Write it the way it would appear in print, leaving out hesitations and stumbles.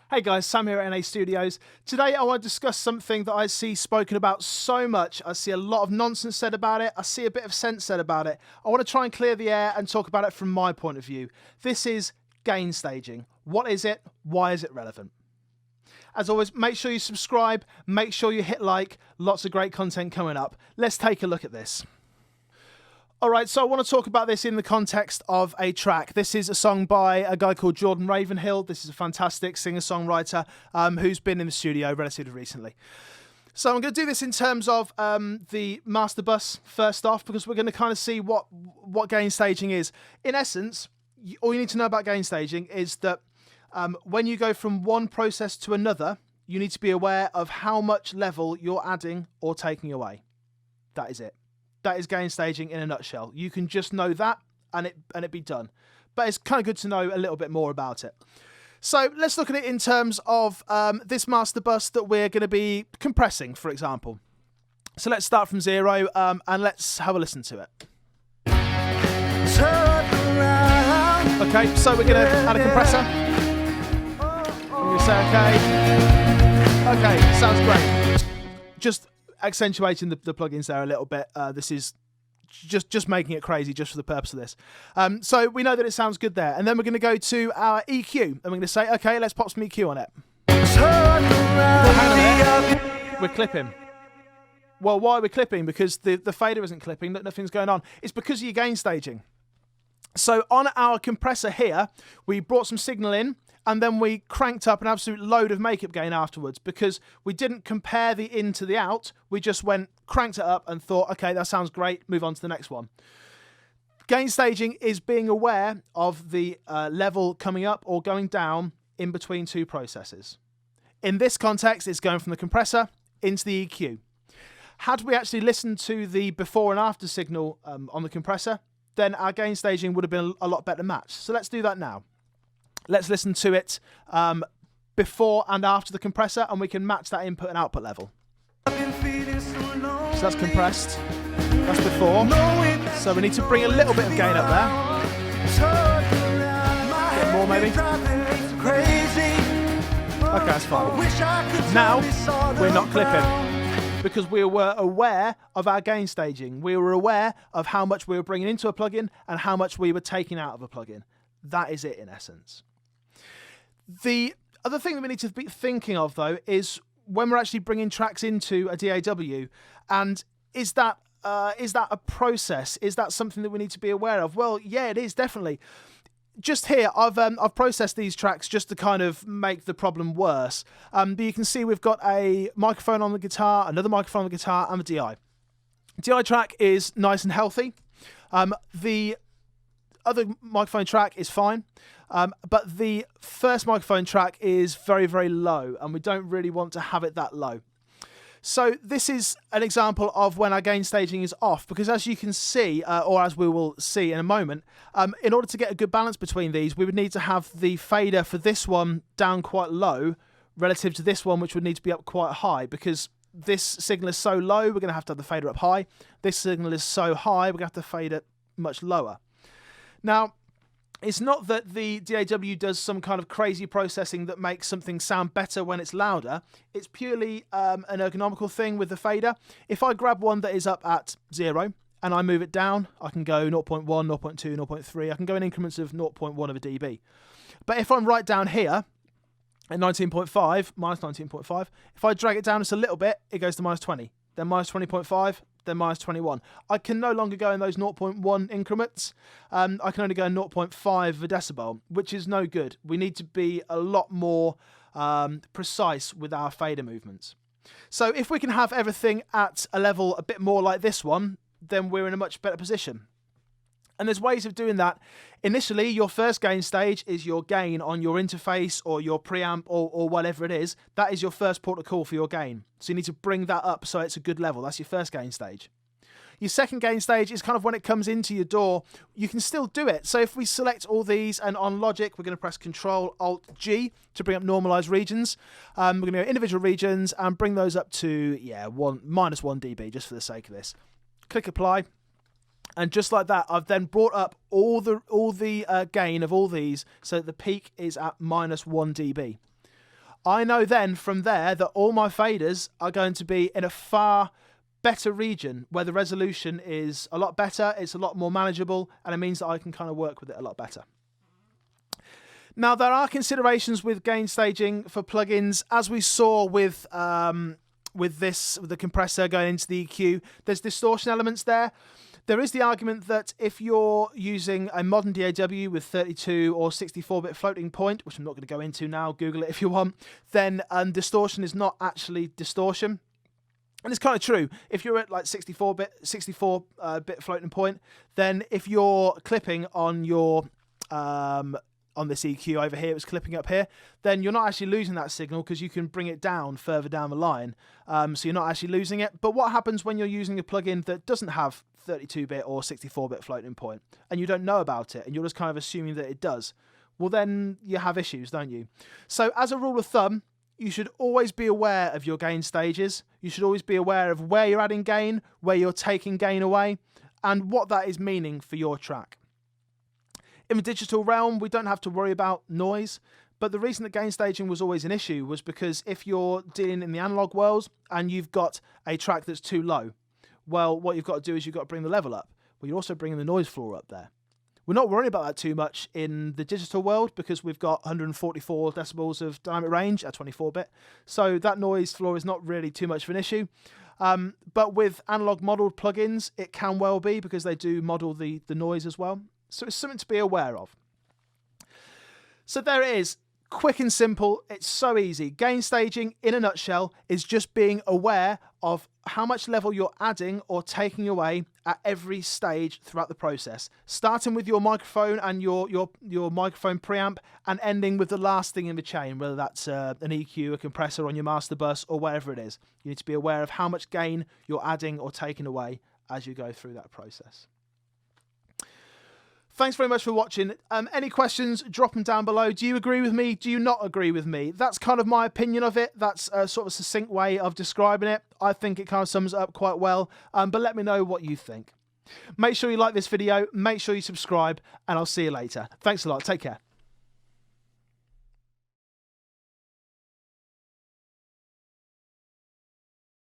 Hey guys, Sam here at NA Studios. Today I want to discuss something that I see spoken about so much. I see a lot of nonsense said about it. I see a bit of sense said about it. I want to try and clear the air and talk about it from my point of view. This is gain staging. What is it? Why is it relevant? As always, make sure you subscribe, make sure you hit like. Lots of great content coming up. Let's take a look at this. Alright, so I want to talk about this in the context of a track. This is a song by a guy called Jordan Ravenhill. This is a fantastic singer-songwriter who's been in the studio relatively recently. So I'm going to do this in terms of the master bus first off, because we're going to kind of see what gain staging is. In essence, all you need to know about gain staging is that when you go from one process to another, you need to be aware of how much level you're adding or taking away. That is it. That is gain staging in a nutshell. You can just know that and it be done. But it's kind of good to know a little bit more about it. So let's look at it in terms of this master bus that we're going to be compressing, for example. So let's start from 0 and let's have a listen to it. Okay, so we're going to add a compressor. I'm going to say okay. Okay, sounds great. Just accentuating the plugins there a little bit. This is just making it crazy just for the purpose of this. So we know that it sounds good there. And then we're going to go to our EQ. And we're going to say, okay, let's pop some EQ on it. Well, hang on a minute. We're clipping. Well, why are we clipping? Because the fader isn't clipping, nothing's going on. It's because of your gain staging. So on our compressor here, we brought some signal in, and then we cranked up an absolute load of makeup gain afterwards because we didn't compare the in to the out. We just cranked it up and thought, okay, that sounds great, move on to the next one. Gain staging is being aware of the level coming up or going down in between two processes. In this context, it's going from the compressor into the EQ. Had we actually listened to the before and after signal on the compressor, then our gain staging would have been a lot better matched. So let's do that now. Let's listen to it before and after the compressor, and we can match that input and output level. So that's compressed. That's before. So we need to bring a little bit of gain up there. A bit more maybe. Okay, that's fine. Now, we're not clipping, because we were aware of our gain staging. We were aware of how much we were bringing into a plugin and how much we were taking out of a plugin. That is it in essence. The other thing that we need to be thinking of, though, is when we're actually bringing tracks into a DAW, and is that a process? Is that something that we need to be aware of? Well, yeah, it is, definitely. Just here, I've processed these tracks just to kind of make the problem worse. But you can see we've got a microphone on the guitar, another microphone on the guitar, and the DI. DI track is nice and healthy. The other microphone track is fine. But the first microphone track is very, very low, and we don't really want to have it that low. So this is an example of when our gain staging is off, because as you can see, or as we will see in a moment, in order to get a good balance between these, we would need to have the fader for this one down quite low relative to this one, which would need to be up quite high, because this signal is so low, we're going to have the fader up high. This signal is so high, we're going to have the fader much lower. Now, it's not that the DAW does some kind of crazy processing that makes something sound better when it's louder. It's purely an ergonomical thing with the fader. If I grab one that is up at 0 and I move it down, I can go 0.1, 0.2, 0.3. I can go in increments of 0.1 of a dB. But if I'm right down here at 19.5, minus 19.5, if I drag it down just a little bit, it goes to minus 20, then minus 20.5, then minus 21. I can no longer go in those 0.1 increments. I can only go in 0.5 of a decibel, which is no good. We need to be a lot more precise with our fader movements. So if we can have everything at a level a bit more like this one, then we're in a much better position. And there's ways of doing that. Initially, your first gain stage is your gain on your interface or your preamp or whatever it is. That is your first port of call for your gain. So you need to bring that up so it's a good level. That's your first gain stage. Your second gain stage is kind of when it comes into your DAW. You can still do it. So if we select all these, and on Logic, we're going to press Control-Alt-G to bring up normalized regions. We're going to go individual regions and bring those up to, minus 1 dB, just for the sake of this. Click Apply. And just like that, I've then brought up all the gain of all these so that the peak is at minus 1 dB. I know then from there that all my faders are going to be in a far better region where the resolution is a lot better, it's a lot more manageable, and it means that I can kind of work with it a lot better. Now, there are considerations with gain staging for plugins, as we saw with the compressor going into the EQ. There's distortion elements there. There is the argument that if you're using a modern DAW with 32 or 64-bit floating point, which I'm not going to go into now, Google it if you want, then distortion is not actually distortion. And it's kind of true. If you're at like 64-bit floating point, then if you're clipping on your on this EQ over here, it was clipping up here, then you're not actually losing that signal because you can bring it down further down the line. So you're not actually losing it. But what happens when you're using a plugin that doesn't have 32-bit or 64-bit floating point and you don't know about it and you're just kind of assuming that it does? Well, then you have issues, don't you? So as a rule of thumb, you should always be aware of your gain stages. You should always be aware of where you're adding gain, where you're taking gain away, and what that is meaning for your track. In the digital realm, we don't have to worry about noise, but the reason that gain staging was always an issue was because if you're dealing in the analog world and you've got a track that's too low, well, what you've got to do is you've got to bring the level up, but you're also bringing the noise floor up there. We're not worrying about that too much in the digital world because we've got 144 decibels of dynamic range at 24-bit, so that noise floor is not really too much of an issue. But with analog modeled plugins, it can well be because they do model the noise as well. So it's something to be aware of. So there it is. Quick and simple. It's so easy. Gain staging, in a nutshell, is just being aware of how much level you're adding or taking away at every stage throughout the process. Starting with your microphone and your microphone preamp and ending with the last thing in the chain, whether that's an EQ, a compressor on your master bus or wherever it is. You need to be aware of how much gain you're adding or taking away as you go through that process. Thanks very much for watching. Any questions, drop them down below. Do you agree with me? Do you not agree with me? That's kind of my opinion of it. That's a sort of succinct way of describing it. I think it kind of sums it up quite well. But let me know what you think. Make sure you like this video. Make sure you subscribe. And I'll see you later. Thanks a lot. Take care.